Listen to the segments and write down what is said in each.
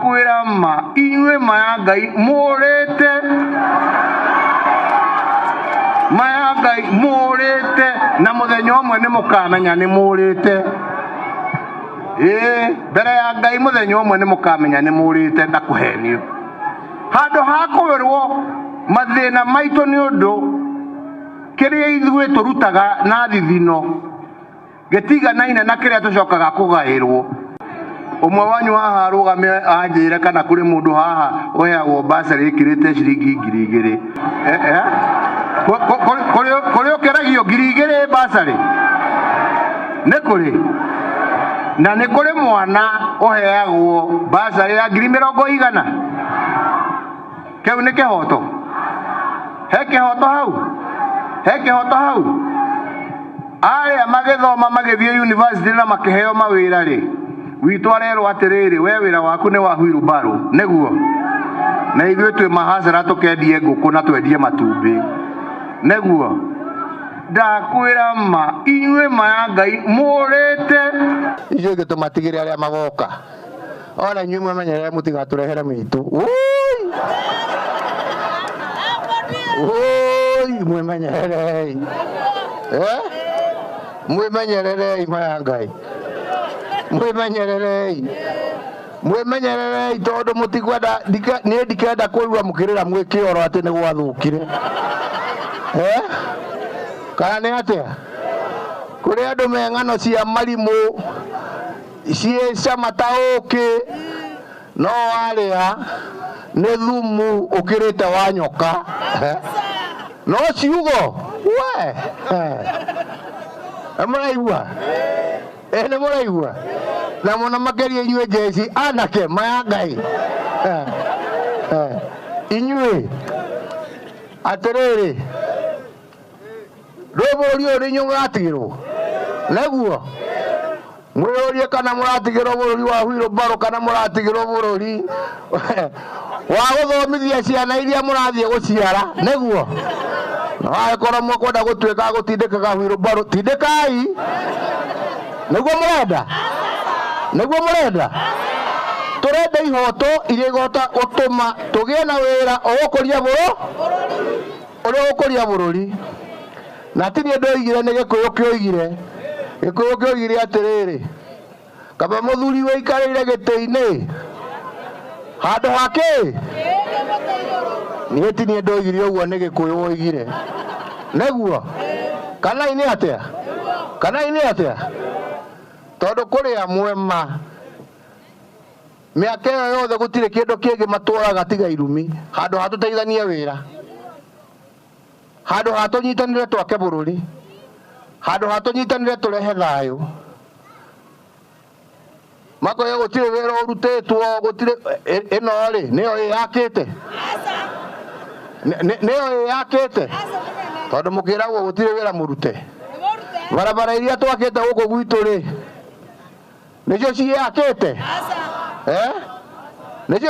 ndakwira ma inywe maya Ngai murite maya Ngai murite na muthenya umwe ni mukamenya ni murite mbere ya Ngai muthenya umwe ni mukamenya ni murite ndakuhenio handu hakwirwo mathina maitu ni undu kiria ithwe turutaga na thithino getiga naine na kiria tucokaga kugairwo umwe wanyu haha arugame anjire kana kuri mundu haha oheagwo basari ikirite ciringi 2000 kuri ukeragio 2000 basari ne kuri na ne kuri mwana oheagwo basari ya 200 keu ne kehoto heke hoto hau aya magethoma magithie university na makiheo mawira ri witu arero atiriri we wira waku ni wa wheelbarrow neguo na ithuĩ twĩ mahacera tũkendie ngũkũ na twendie matumbĩ neguo ndakwĩra ma inyuĩ maya Ngai mũrĩte icio ingĩ tũmatigĩre arĩa magoka ona inyuĩ mwĩmenyerere mũtigatũrehere mĩitũ mwĩmenyererei mwĩmenyererei maya Ngai mwĩmenyererei tondu mutikwenda ni ndikenda kuigua mukirira mwĩkĩoro atĩ nĩ gwathũkire kana nĩ atĩa kũrĩ andũ me ng'ano cia marimũ ciĩ cama ta ũkĩ no warĩa nĩ thumu ũkĩrĩte wa nyoka no ciugo we mũraigua nĩ mũraigua na mũno makĩria inyuĩ njeci anake maya Ngai inyuĩ atĩrĩrĩ rũbũrũri ũyũ nĩ inyuĩ mũratigĩrwo neguo mwĩyũrie kana mũratigĩrwo bũrũri wa wheelbarrow kana mũratigĩrwo bũrũri wa gũthomithia ciana iria mũrathiĩ gũciara neguo na angĩkorwo mũkwenda gũtuĩka gũtindĩkaga wheelbarrow tindĩkai nĩguo mũrenda tũrenda ihoto iria igota gũtũma tũgĩe na wĩra ũgũkũria bũrũri na ti niĩ ndoigire nĩ Gĩkũyũ kĩoigire atĩrĩrĩ kaba mũthuri wĩikarĩire gĩtĩ-inĩ handũ hake niĩ ti niĩ ndoigire ũguo nĩ Gĩkũyũ woigire neguo kana ini atĩa tondu kũrĩ amwe ma mĩaka ĩyo yothe gũtirĩ kĩndũ kĩngĩ matũraga tiga irumi handũ hatũteithanie wĩra handũ hatũnyitanĩre twake bũrũri handũ hatũnyitanĩre tũrehe thayũ makoya gũtirĩ wĩra ũrutĩtwo gũtirĩ ĩno rĩ nĩyo ĩyakĩte tondu mũkĩragwo gũtirĩ wĩra mũrute barabara iria twakĩte gũkũ gwitũ rĩ nĩcio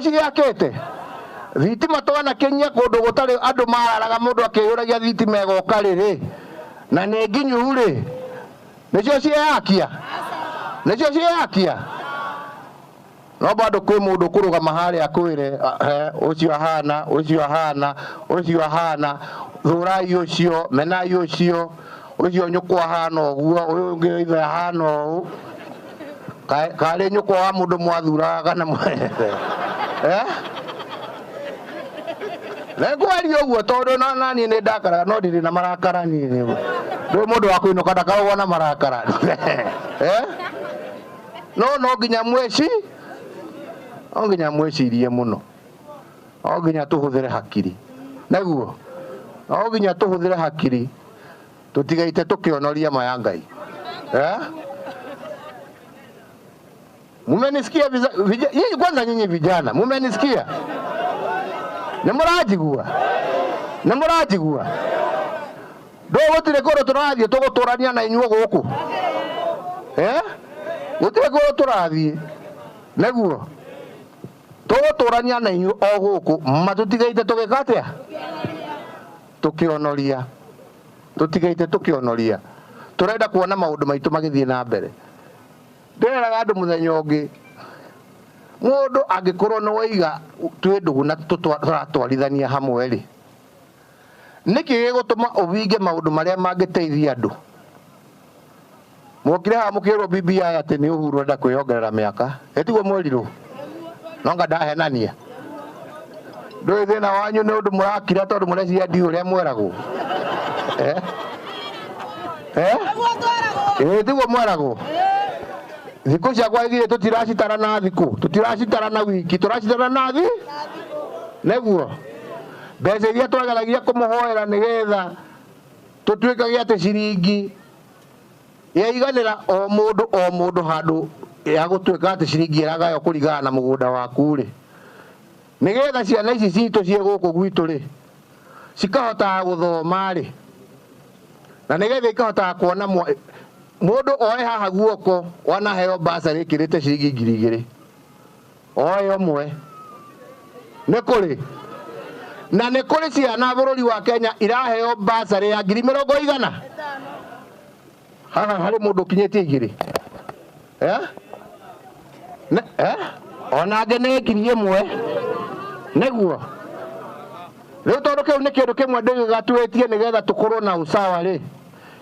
cigĩakĩte thitima twanakinyia kũndũ gũtarĩ andũ mararaga mũndũ akĩyũragia thitima ĩgoka rĩrĩ na nĩ nginyu rĩ nĩcio ciakia no bado kwĩ mũndũ kũrũgama harĩa kwĩre ũcio ahana thũrai ũcio menai ũcio nyũkwa hana ũguo ũyũ ũngĩ ithe hana ũũ karĩ nyũkwa wa mũndũ mwathuraga kana nĩngwaria ũguo tondũ naniĩ nĩ ndakaraga no ndirĩ na marakara niĩ ndĩ mũndũ wa kũinũka ndakarogwo na marakara no nginya mwĩcirie mũno no nginya tũhũthĩre hakiri neguo no nginya tũhũthĩre hakiri tutigaite tukionoria maya Ngai mumenisikia nyinyi kwanza nyinyi vijana mumenisikia nemurajigua ndo gutire koro turathie tuguturania na inyuo guku gutire koro turathie neguo tuguturania na inyuo o guku matutigaite tugikatia tukionoria turenda kuona maundu maitu magithie na mbere nderaga andu muthenya ungi mundu angikorwo no waiga twindugu na turatwarithania hamwe ri niki gigutuma ubinge maundu maria mangiteithia andu mukire ha mukirwo BBI ati ni Uhuru enda kwiyongerera miaka etiguo mweriru nonga ndahenania ndui thina wanyu ni undu murakira tondu mureciria ndi uria mweragwo etiguo mweragwo thiku ciakwa igire tutiracitara na thiku tutiracitara na wiki turacitara na thi neguo mbeca iria twageragia kumuhoera nigetha tutuikagia ati ciringi yaiganira o mundu handu ya gutuika ati ciringi iragayo kurigana na mugunda waku ri nigetha ciana ici citu cie guku gwitu ri cikahota guthoma ri na nigetha ikahota kuona mundu oe haha guoko wana heo basari kirite ciringi 2,000 oe omwe nekuri na nekuri ciana bururi wa Kenya iraheo basari ya 50,000 haha hari mundu kinyetie 2 ona ngene 1,000 neguo riu tondu kiu ni kindu kimwe ndigatuitie nigetha tukorwo na usawa ri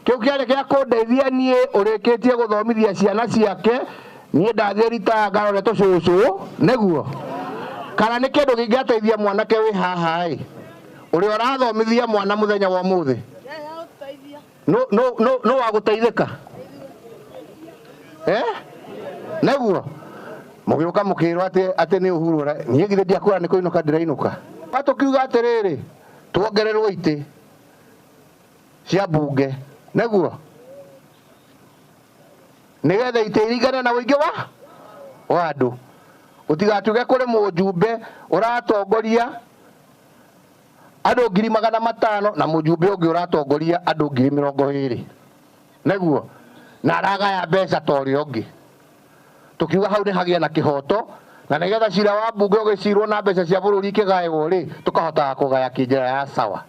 kiu kiari gia kundeithia nie urikitie guthomithia ciana ciake nie ndathirita ngarore tucucu neguo kana ni kindu gingiateithia mwanake wi haha uri urathomithia mwana muthenya wa muthi no waguteithika neguo mugiuka mukirwo ati ni Uhuru nie githe ndiakura ni kuinuka ndirainuka batukiuga atiriri tuongererwo iti cia bunge neguo nigetha itiringane na wingi wa andu utigatuge kuri mujumbe uratongoria andu 500,000 na mujumbe ungi uratongoria andu 20,000 neguo na aragaya mbeca tori ungi tukiuga hau ni hagia na kihoto na nigetha cira wa bunge ugicirwo na mbeca cia bururi kigaewo ri tukahota kugaya kinjira ya sawa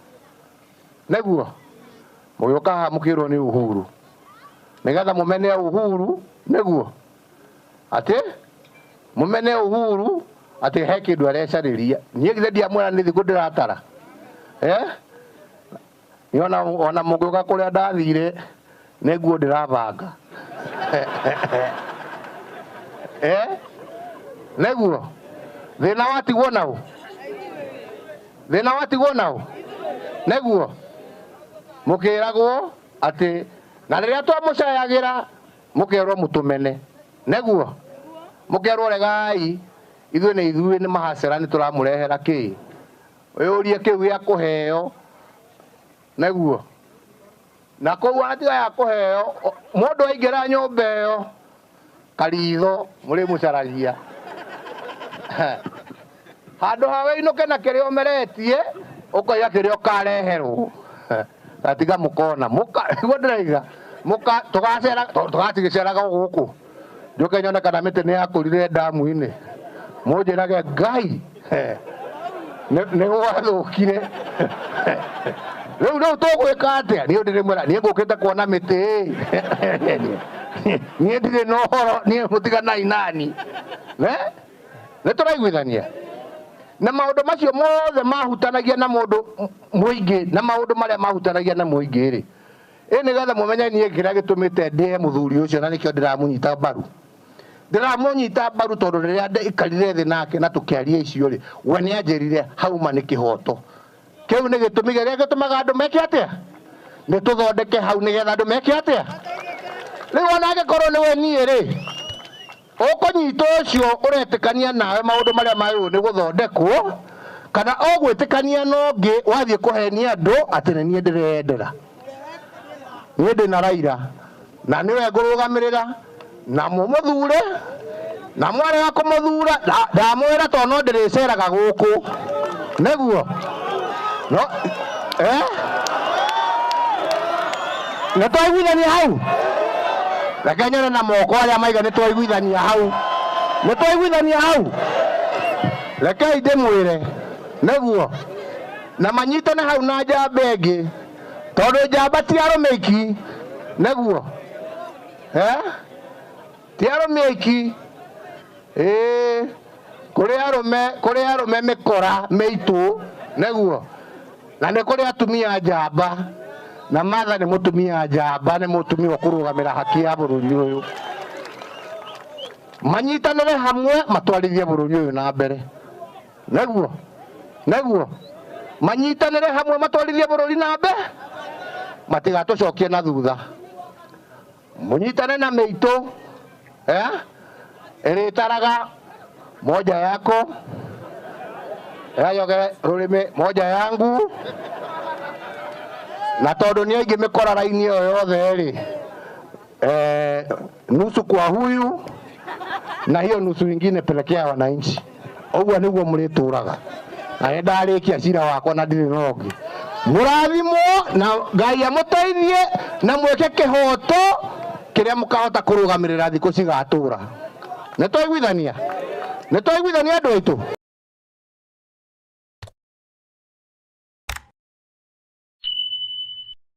neguo mugiuka ha mukirwo ni Uhuru nigetha mumene Uhuru neguo ati mumene Uhuru ati he kindu arecariria nie githe ndiamwira ni thiku ndiratara ona mugiuka kuria ndathire neguo ndirabanga neguo thina watigwo nau neguo mukiragwo ati na riria twamucayagira mukerwo mutumene neguo mukerwo regai ithuĩ nĩ mahacera nĩ turamurehera ki urie kiu ya kuheo neguo na kou atiga ya kuheo mundu aingira nyumba ĩyo karitho muri mucaragia handu hawe inuke na kirio meretie ukoiga kirio kareherwo atiga mukona igua ndiraiga tugatigiceraga guku njuke nyone kana miti ni yakurire damu-ini munjirage Ngai ni gwathukire riu tugwika atia ni ndirimwira ni ngukite kuona miti ni ndire no horo ni mutiganai nani ni turaiguithania na maundu macio mothe mahutanagia na mundu muingi na maundu maria mahutanagia na muingi ri nigetha mumenye nie ngira gitumite ndie muthuri ucio na nikio ndiramunyita mbaru tondu riria ikarire thi nake na tukiaria icio ri we ni anjirire hauma ni kihoto kiu ni gitumi giria gitumaga andu meke atia ni tuthondeke hau nigetha andu meke atia riu ona angikorwo ni we nie ri ukunyita ucio uretikania nawe maundu maria mayu ni guthondekwo kana ogwitikania nongi wathie kuhenia andu ati ni ndirendera ni ndina Raila na niwe ngurugamirira na mumuthure na mwari wa kumuthura ndamwira to no ndiriceraga guku neguo no na twaiguithania hau reke nyone na moko aria maiga ni twaiguithania hau reke ndimwire neguo na manyitane hau na njamba ingi tondu njamba ti arumeiki neguo ti arumeiki kuri arume mikora meitu neguo na ne kuri atumia njamba na Martha ni mutumia njamba ni mutumia kurugamira haki ya bururi uyu manyitanire hamwe matwarithie bururi uyu na mbere neguo manyitanire hamwe matwarithie bururi na mbere matigatucokie na thutha munyitane na meitu iritaraga moja yako yayoge rurimi moja yangu na tondu ni aingi mikora raini yo yothe ri nusu kwa huyu na hiyo nusu ingine pelekea wananchi uguo niguo murituraga na ndarikia cira wakwa na ndiri nogi murathimo na Ngai amuteithie na mweke kihoto kiria mukahota kurugamirira thiku cigatura nitwaiguithania andu aitu.